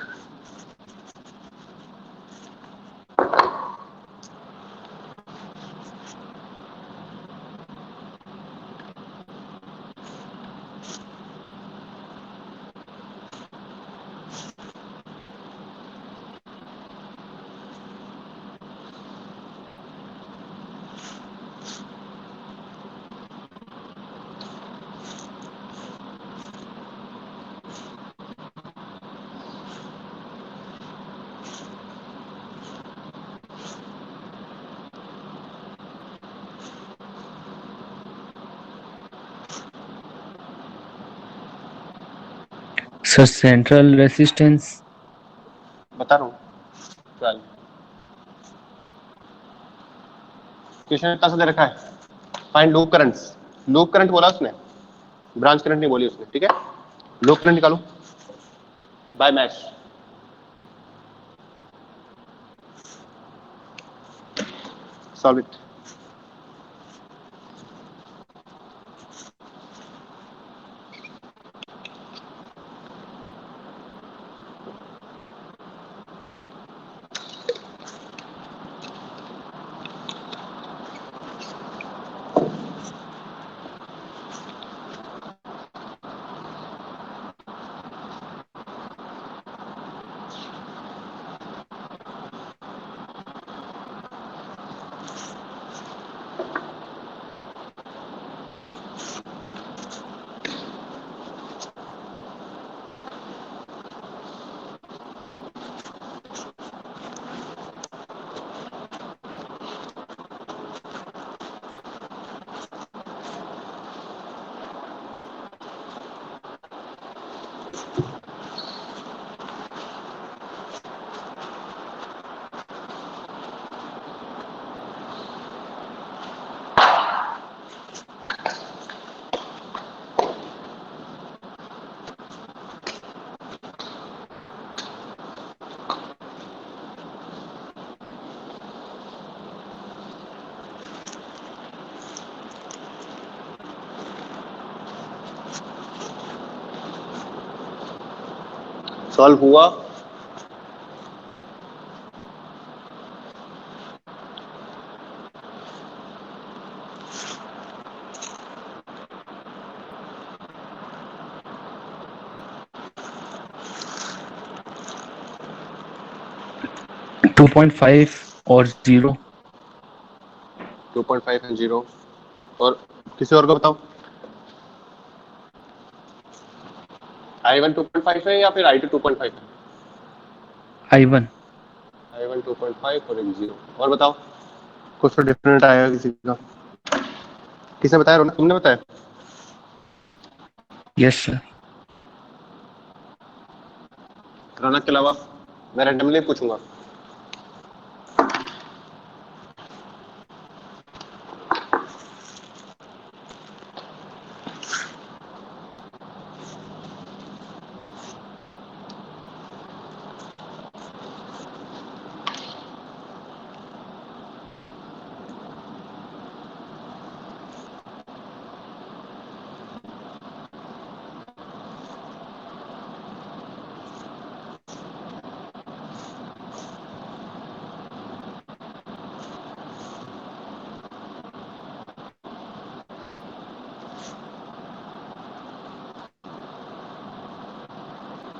Sir central resistance. बता रहा हूँ। चल क्वेश्चन इतना सा दे रखा है, find loop currents. Loop current बोला उसने, ब्रांच करंट नहीं बोली उसने, ठीक है। लूप करंट निकालो by mesh. Solve it. Solve हुआ। टू पॉइंट फाइव और 0। 2.5 एंड 0। और किसी और को बताओ, I1 2.5 है या फिर I2 2.5 है? I1। I1 2.5 और एक 0। और बताओ, कुछ तो डिफरेंट आएगा किसी का। किसने बताया? रोना तुमने बताया? Yes sir. रौनक के अलावा मैं रैंडमली पूछूंगा।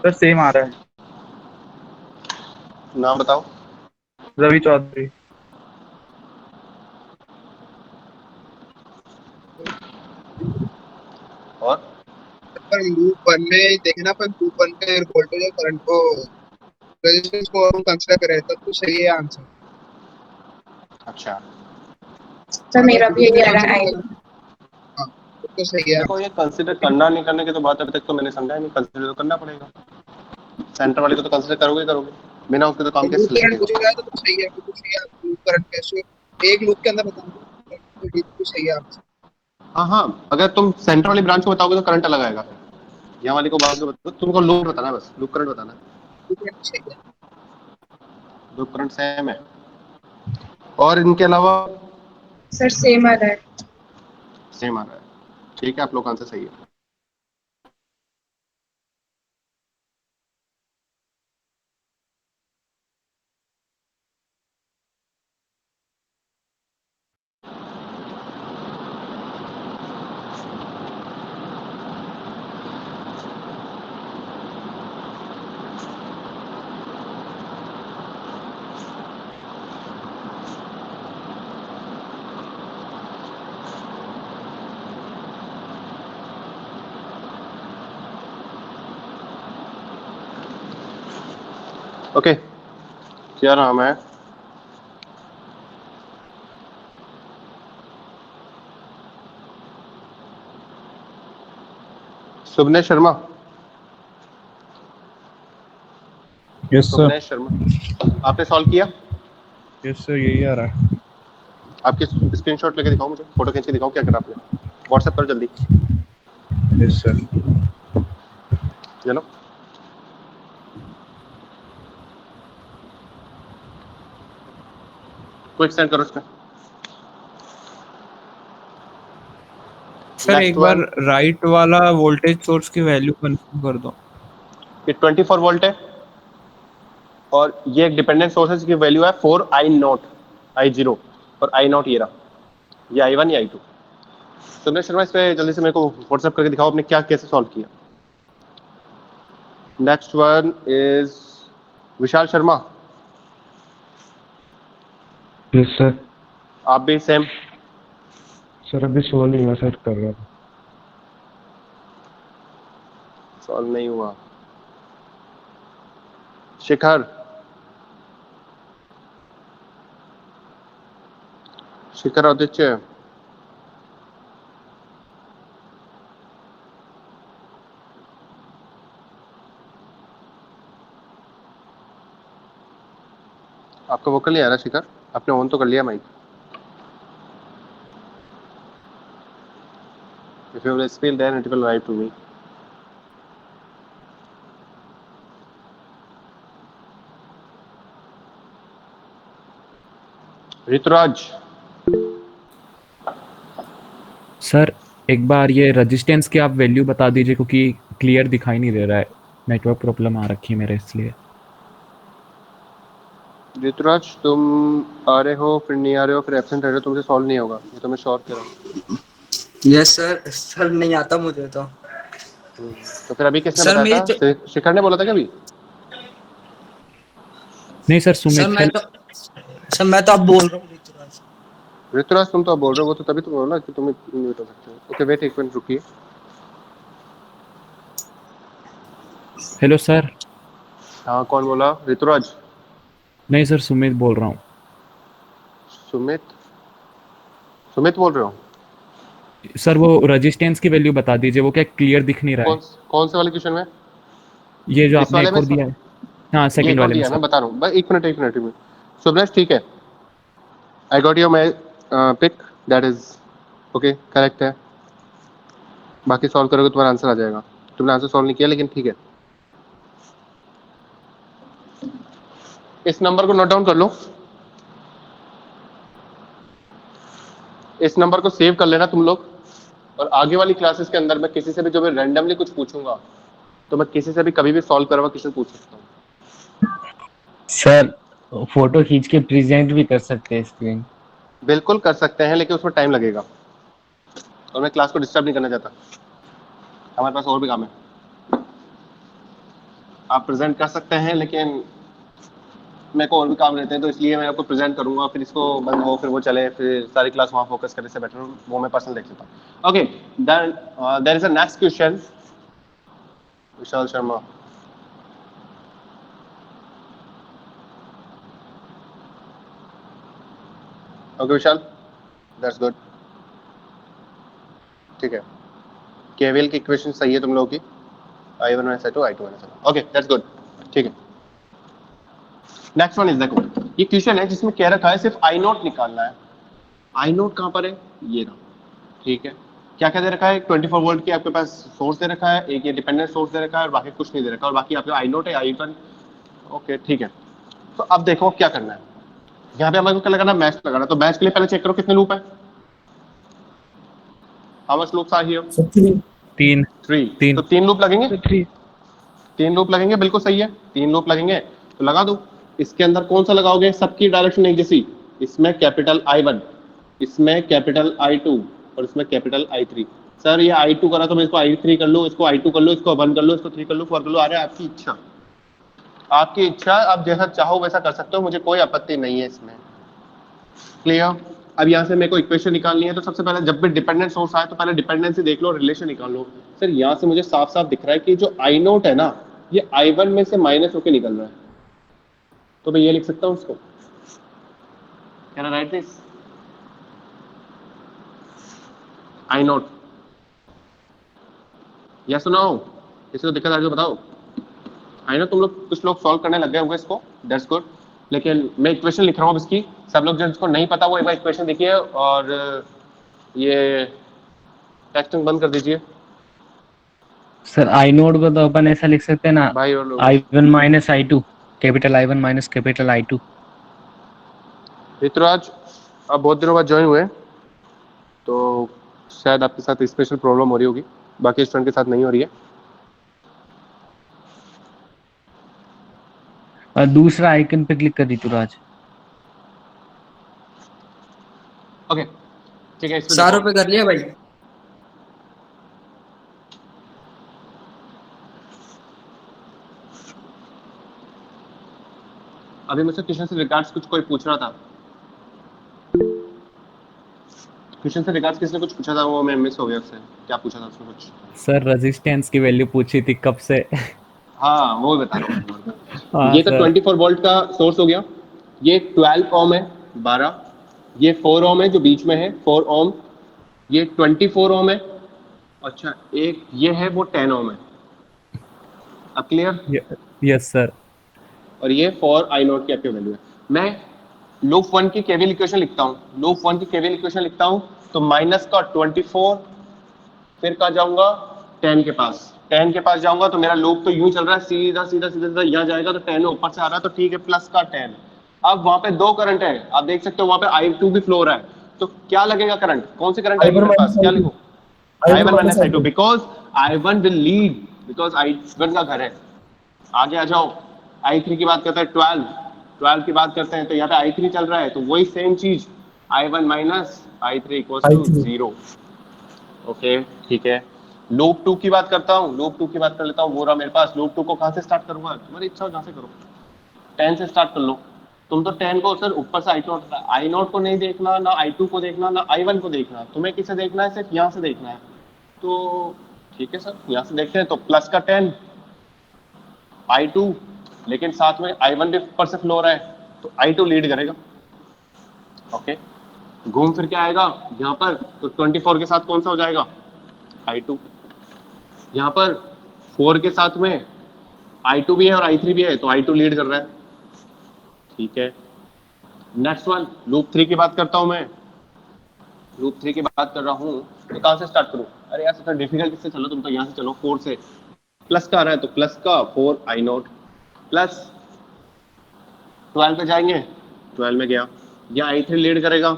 सर सेम आ रहा है। नाम बताओ। रवि चौधरी। और पर लूप वन में देखना, पर लूप वन में वोल्टेज और करंट को रेजिस्टेंस को हम कंसीडर करें तब तो सही है आंसर। अच्छा, सर मेरा भी यही आ रहा है। हाँ तो सही है देखो ये कंसिडर करना नहीं करने की तो बात अभी तक तो मैंने समझा नहीं। कंसिडर तो करना पड़ेगा, सेंटर वाले को तो कंसिडर करोगे ही करोगे, बिना उसके तो काम कैसे लूप चल करंट सकेगा। पूछा जाए तो सही है, बिल्कुल सही है। लूप करंट कैसे एक लूप के अंदर बताऊंगा तो बिल्कुल सही है आंसर। हाँ हाँ, अगर तुम सेंटर वाली ब्रांच को बताओगे तो करंट अलग आएगा, यहाँ वाले को बाद में बताओ, तुमको लूप बताना है, बस लूप करंट बताना है। लूप करंट सेम है, और इनके अलावा सर सेम आ रहा है। सेम आ रहा है। ठीक है, आप लोग का आंसर सही है। ओके, क्या नाम है? सुबनेश शर्मा। Yes sir. सुबनेश शर्मा, आपने सॉल्व किया? यस सर, यही आ रहा है। आपके स्क्रीनशॉट लेके दिखाओ मुझे, फोटो खींच के दिखाओ क्या करा आपने। व्हाट्सएप करो जल्दी। Yes sir. चलो, क्विक सेंड करो इसका। सर एक बार राइट वाला वोल्टेज सोर्स की वैल्यू कंफर्म कर दो। ये 24 वोल्ट है, और ये एक डिपेंडेंट सोर्स है जिसकी वैल्यू है 4 I0 I0, और I0 ये रहा, ये I1 या I2। सुबनेश शर्मा, इस पे जल्दी से मेरे को व्हाट्सएप करके दिखाओ आपने क्या कैसे सॉल्व किया। Next one is Vishal Sharma. Yes sir. आप भी सेम? सर अभी सो नहीं हुआ सर, कर रहा था। सॉल्व नहीं हुआ। शिखर, शिखर आदित्य, आपका वोकल नहीं आ रहा शिखर, आपने ऑन तो कर लिया mic. If you will spill then it will write to me. Rituraj, sir एक बार ये रेजिस्टेंस की आप वैल्यू बता दीजिए, क्योंकि क्लियर दिखाई नहीं दे रहा है, नेटवर्क प्रॉब्लम आ रखी है मेरे, इसलिए। ऋतुराज तुम आ रहे हो फिर नहीं आ रहे हो फिर एब्सेंट रह रहे हो, तुमसे सॉल्व नहीं होगा, ये तो मैं श्योर कह रहा हूँ। Yes sir. सर नहीं आता मुझे तो। तो फिर अभी किसने सर बताया था? शिखर ने बोला था क्या अभी? नहीं सर, सुमित। सर मैं तो अब बोल रहा हूँ ऋतुराज। ऋतुराज तुम तो अब बोल रहे हो, तो तभी तो बोला कि तुम नहीं बता सकते हो। ओके वेट, एक मिनट रुकिए। Hello sir. हाँ, कौन बोला? ऋतुराज? नहीं सर, सुमित बोल रहा हूँ। सुमित? सुमित बोल रहे हो? सर वो रेजिस्टेंस की वैल्यू बता दीजिए, वो क्या क्लियर दिख नहीं रहा है। कौन से वाले क्वेश्चन में? ये जो आपने एक और दिया है। हाँ, सेकंड वाले में। मैं बता रहा हूँ, बस एक मिनट। सुबनेश ठीक है, I got your my pic, that is okay, correct है। बाकी सॉल्व करोगे तुम्हारा आंसर आ जाएगा। तुमने आंसर सॉल्व नहीं किया, लेकिन ठीक है। इस नंबर को नोट डाउन कर लो, इस नंबर को सेव कर लेना तुम लोग, और आगे वाली क्लासेस के अंदर मैं किसी से भी जो मैं रैंडमली कुछ पूछूंगा, तो मैं किसी से भी कभी भी सॉल्व करवा किसी से पूछ सकता हूँ। सर फोटो खींच के प्रेजेंट भी कर सकते हैं स्क्रीन। बिल्कुल कर सकते हैं, लेकिन उसमें टाइम लगेगा, और मैं क्लास को डिस्टर्ब नहीं करना चाहता, हमारे पास और भी काम है। आप प्रेजेंट कर सकते हैं, लेकिन मेरे को और भी काम रहते हैं, तो इसलिए मैं आपको प्रेजेंट करूंगा, फिर इसको बंद हो, फिर वो चले, फिर सारी क्लास वहाँ फोकस करने से बेटर वो मैं पर्सनल देख लेता हूँ। Okay, then there is a next question. Vishal Sharma, okay Vishal, that's good. ठीक है, केवीएल की इक्वेशन सही है तुम लोगों की, I1 - I2 I2 - I2। Okay, that's good, ठीक है। नेक्स्ट वन इज देखो, ये क्वेश्चन है जिसमें कह रखा है सिर्फ I0 निकालना है। I0 कहाँ पर है? ये रहा, ठीक है। क्या क्या दे रखा है? 24 वोल्ट की आपके पास सोर्स दे रखा है, एक ये डिपेंडेंट सोर्स दे रखा है और बाकी कुछ नहीं दे रखा, और बाकी आपका आई नोट है, आई वन। ओके ठीक है, तो अब देखो क्या करना है। यहाँ पे हमें क्या लगाना है? मैच लगाना। तो मैच के लिए पहले चेक करो कितने लूप है। How much loops are here? 3 3। तो 3 लूप लगेंगे। 3 3 लूप लगेंगे, बिल्कुल सही है, 3 लूप लगेंगे। तो लगा दो। इसके अंदर कौन सा लगाओगे? सबकी डायरेक्शन एक जैसी। इसमें कैपिटल I1, इसमें कैपिटल I2 और इसमें कैपिटल I3। सर ये I2 करा तो मैं इसको I3 कर लूँ, इसको I2 कर लूँ, इसको 1 कर लूँ, इसको 3 कर लूँ, 4 कर लूँ। अरे आपकी इच्छा, आपकी इच्छा, आप जैसा चाहो वैसा कर सकते हो, मुझे कोई आपत्ति नहीं है इसमें। क्लियर? अब यहाँ से मेरे को इक्वेशन निकालनी है, तो सबसे पहले जब भी डिपेंडेंट सोर्स आए तो पहले डिपेंडेंसी देख लो, रिलेशन निकाल लो। सर यहाँ से मुझे साफ साफ दिख रहा है कि जो आई नोट है ना, ये I1 में से माइनस होके निकल रहा है, तो मैं ये लिख सकता हूँ इसको। Can I write this? I naught, yes no? इसको दिक्कत आ रही है तो बताओ। आई नो तुम लोग, कुछ लोग सॉल्व करने लग गए होंगे इसको, दैट्स गुड, लेकिन मैं इक्वेशन लिख रहा हूँ इसकी। सब लोग जिसको नहीं पता वो एक बार इक्वेशन देखिए, और ये टेक्स्टिंग बंद कर दीजिए सर आई नोट को तो अपन ऐसा लिख सकते हैं ना, भाई और लोग। I1 minus I2, capital I1 minus capital I2। Rituraj अब बहुत दिनों बाद ज्वाइन हुए, तो शायद आपके साथ स्पेशल प्रॉब्लम हो रही होगी, बाकी स्टूडेंट के साथ नहीं हो रही है। और दूसरा आइकन पे क्लिक कर ऋतुराज। ओके ठीक है, इसमें सारों पे कर लिया भाई। अभी मुझसे क्वेश्चन से रिगार्ड्स कुछ कोई पूछ रहा था, क्वेश्चन से रिगार्ड्स किसने कुछ पूछा था, वो मैं मिस हो गया उससे। क्या पूछा था उसने कुछ? सर रेजिस्टेंस की वैल्यू पूछी थी कब से। हाँ वो बता रहा हूँ। हाँ, ये तो सर। 24 वोल्ट का सोर्स हो गया, ये 12 ओम है, 12, ये 4 ओम है जो बीच में है, 4 ओम, ये 24 ओम है, अच्छा एक ये है वो 10 ओम है। अब क्लियर? Yes sir. और ये 4 आई नोट की आपकी वैल्यू है। मैं लूप 1 की केवीएल इक्वेशन लिखता हूँ, लूप 1 की केवीएल इक्वेशन लिखता हूँ, तो माइनस का 24, फिर कहाँ जाऊंगा? 10 के पास, 10 के पास जाऊंगा तो मेरा लूप तो यूं चल रहा है, सीधा सीधा सीधा सीधा यहाँ जाएगा तो 10 ऊपर से आ रहा है, तो ठीक है, प्लस का 10। अब वहां पे 2 करंट है, आप देख सकते हो वहां पे I2 भी फ्लो हो रहा है, तो क्या लगेगा करंट? कौन सी करंट आएगी मेरे पास? क्या लिखूं? I1 minus I2, because I1 will lead, because I1 का घर है। आगे आ जाओ, I3 की बात करते हैं, 12 की बात करते हैं, तो यहाँ पे I3 चल रहा है, तो वही सेम चीज, I1 minus I3 equals to 0। Okay ठीक है। लूप 2 की बात करता हूँ, लूप 2 की बात कर लेता हूँ, वो रहा मेरे पास। लूप 2 को कहाँ से स्टार्ट करूंगा? तुम्हारी इच्छा हो जहाँ से करो, 10 से स्टार्ट कर लो। तुम तो 10 को सर ऊपर से आई नोट को नहीं देखना, ना I2 को देखना, ना I1 को देखना, तुम्हें किसे देखना है? सिर्फ यहाँ से देखना है। तो ठीक है सर, यहाँ से देखते हैं, तो प्लस का 10 I2, लेकिन साथ में I1 भी ऊपर से फ्लो हो रहा है, तो I2 लीड करेगा। ओके, घूम फिर के आएगा यहाँ पर, तो 24 के साथ कौन सा हो जाएगा? I2। यहाँ पर 4 के साथ में I2 भी है और I3 भी है, तो I2 लीड कर रहा है। ठीक है, नेक्स्ट वन, लूप 3 की बात करता हूं मैं, लूप 3 की बात कर रहा हूं, तो कहां से स्टार्ट करूं? अरे यार सबसे डिफिकल्ट से चलो, तुम तो यहां से चलो, 4 से। प्लस का आ रहा है तो प्लस का 4 आई नोट, प्लस 12 पे जाएंगे, 12 में गया, या I3 लीड करेगा,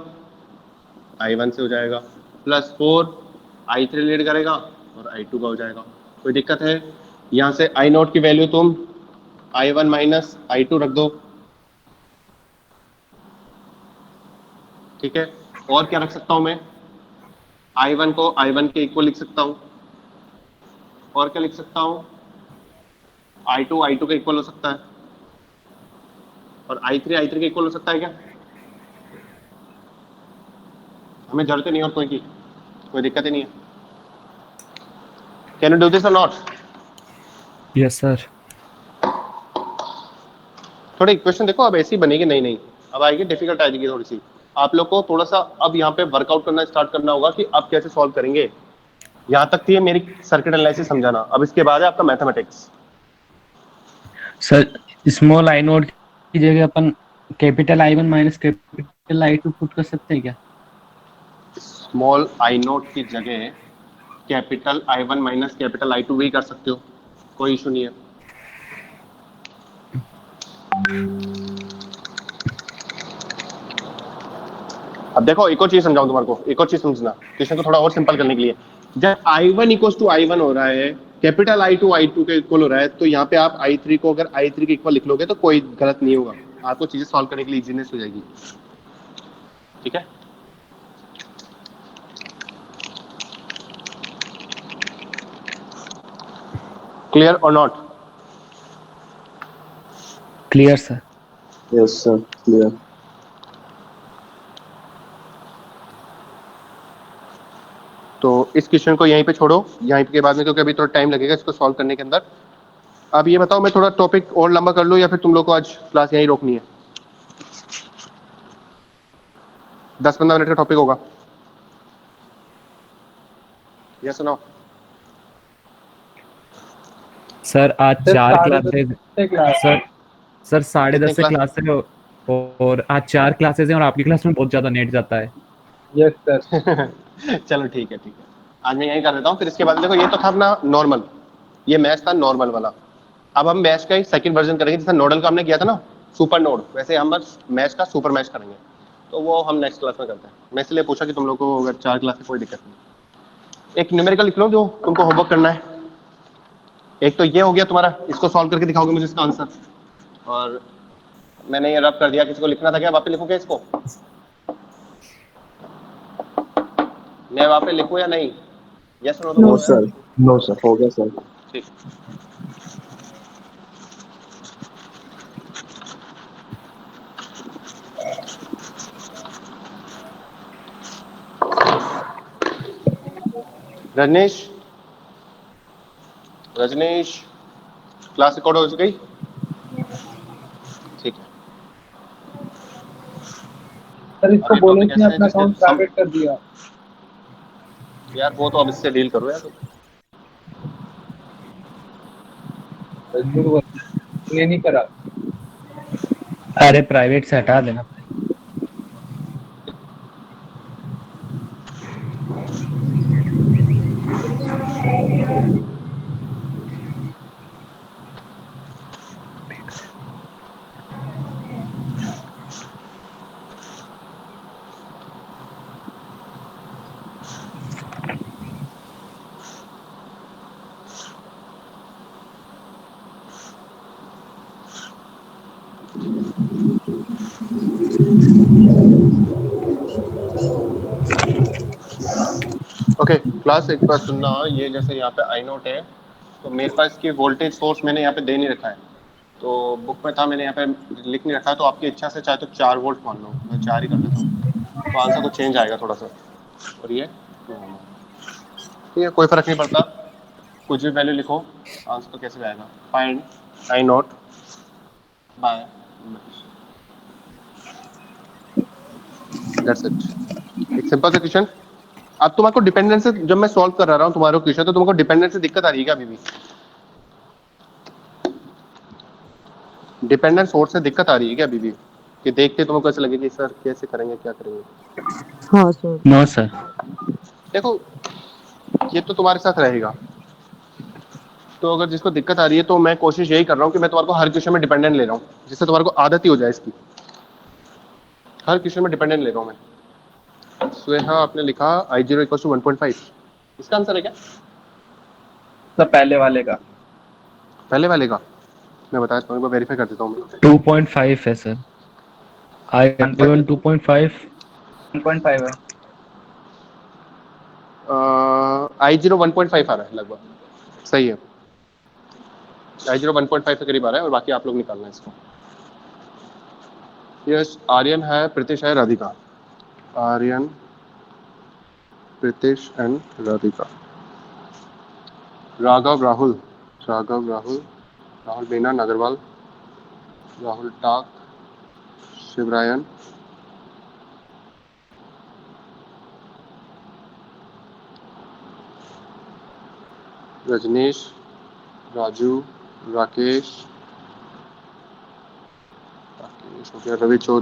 I1 से हो जाएगा, प्लस 4 I3 लीड करेगा और I2 का हो जाएगा। कोई दिक्कत है? यहाँ से आई नोट की वैल्यू तुम I1 माइनस I2 रख दो, ठीक है। और क्या रख सकता हूं मैं? I1 को I1 के इक्वल लिख सकता हूं, और क्या लिख सकता हूं? I2 I2 के इक्वल हो सकता है, और I3 I3 के इक्वल हो सकता है क्या? हमें जरूरत नहीं और कोई की, कोई दिक्कत ही नहीं है। कैन यू डू दिस और नॉट? Yes sir. थोड़ी इक्वेशन देखो, अब ऐसी बनेगी, नहीं अब आएगी, डिफिकल्ट आएगी थोड़ी सी। आप लोग को थोड़ा सा अब यहाँ पे वर्कआउट करना स्टार्ट करना होगा कि अब कैसे सॉल्व करेंगे। यहाँ तक थी मेरी सर्किट एनालिसिस समझाना, अब इसके बाद है आपका mathematics. Sir small I note की जगह अपन capital I1 minus capital I2 put कर सकते हैं क्या? स्मॉल आई नोट की जगह capital I1 minus capital I2 भी कर सकते हो, कोई इशू नहीं है। अब देखो एक और चीज समझाऊं तुम्हारे को, एक और चीज समझना क्वेश्चन को थोड़ा और सिंपल करने के लिए। जब I1 इक्वल टू I1 हो रहा है, कैपिटल I2 I2 के इक्वल हो रहा है, तो यहाँ पे आप I3 को अगर I3 के इक्वल लिख लोगे तो कोई गलत नहीं होगा, आपको चीजें सॉल्व करने के लिए इजीनेस हो जाएगी। ठीक है, क्लियर और not? Clear sir. Yes, sir. Clear. तो इस क्वेश्चन को यहीं पे छोड़ो, यहीं के बाद में, क्योंकि अभी थोड़ा टाइम लगेगा इसको सॉल्व करने के अंदर। अब ये बताओ, मैं थोड़ा टॉपिक और लंबा कर लूं या फिर तुम लोग को आज क्लास यहीं रोकनी है? 10-15 मिनट का टॉपिक होगा, या सुनाओ? सर आज 4 क्लासेस सर 10:30 से क्लास है और आज 4 क्लासेस हैं और आपकी क्लास में बहुत ज्यादा नेट जाता है। Yes sir. चलो ठीक है, आज मैं यहीं कर देता हूँ। फिर इसके बाद देखो, ये तो था अपना नॉर्मल, ये मैच था नॉर्मल वाला। अब हम मैच का ही सेकंड वर्जन करेंगे, जैसे नोडल का हमने किया था ना सुपर नोड, वैसे हम बस मैच का सुपर मैच करेंगे। तो वो हम नेक्स्ट क्लास में करते हैं। मैं इसलिए पूछा कि तुम लोग को अगर 4 क्लास में कोई दिक्कत नहीं। एक न्यूमेरिकल लिख लो जो तुमको होमवर्क करना है। एक तो ये हो गया तुम्हारा, इसको सॉल्व करके दिखाओगे मुझे इसका आंसर। और मैंने ये रब कर दिया, किसी को लिखना था क्या? वापस लिखोगे इसको? मैं वहाँ पे लिखूं या नहीं? यस और No, sir. No, sir. हो गया sir. ठीक। रजनीश क्लास रिकॉर्ड हो गई? ठीक है सर इसको बोले कि अपना अकाउंट प्राइवेट कर दिया यार, वो तो अब इससे डील करो यार। ये नहीं करा। अरे प्राइवेट से हटा देना। ओके क्लास, एक बार सुनना। ये जैसे यहाँ पे आई नोट है, तो मेरे पास इसकी वोल्टेज सोर्स मैंने यहाँ पे दे नहीं रखा है, तो बुक में था, मैंने यहाँ पे लिख नहीं रखा। तो आपकी इच्छा से चाहे तो 4 वोल्ट मान लो, मैं 4 ही कर देता हूँ, तो आंसर तो चेंज आएगा थोड़ा सा। और ये ठीक है, कोई फर्क नहीं पड़ता, कुछ भी वैल्यू लिखो, आंसर तो कैसे भी आएगा। Find I naught by, that's it. एक सिंपल सा क्वेश्चन। अब तुम्हारे डिपेंडेंस से, जब मैं सॉल्व कर रहा हूँ तुम्हारे क्वेश्चन, तो तुमको डिपेंडेंस से दिक्कत आ रही है क्या अभी भी? डिपेंडेंट सोर्स से दिक्कत आ रही है क्या अभी भी? कि देख के तुमको ऐसा लगे कि सर कैसे करेंगे, क्या करेंगे? हाँ सर। No sir. देखो ये तो तुम्हारे साथ रहेगा, तो अगर जिसको दिक्कत आ रही है, तो मैं कोशिश यही कर रहा हूँ कि मैं तुम्हारे को हर क्वेश्चन में डिपेंडेंट ले रहा हूँ, जिससे तुम्हारे को आदत ही हो जाए इसकी। हर क्वेश्चन में डिपेंडेंट ले रहा हूँ मैं। स्वेहा आपने लिखा I0 = 1.5, इसका आंसर है क्या? सर पहले वाले का। पहले वाले का मैं बताया, तो मैं वेरीफाई कर देता हूँ। 2.5 है सर। I1 2.5 1.5 है। I0 1.5 आ रहा है लगभग, सही है। I0 1.5 के करीब आ रहा है, और बाकी आप लोग निकालना है इसको। यस, आर्यन है, प्रीतिश है, राधिका। आर्यन, प्रीतिश एंड राधिका। राघव राहुल, राहुल मीना नगरवाल, राहुल टाक, शिवरायन, रजनीश, राजू, राकेश हो गया, रवि चौधरी।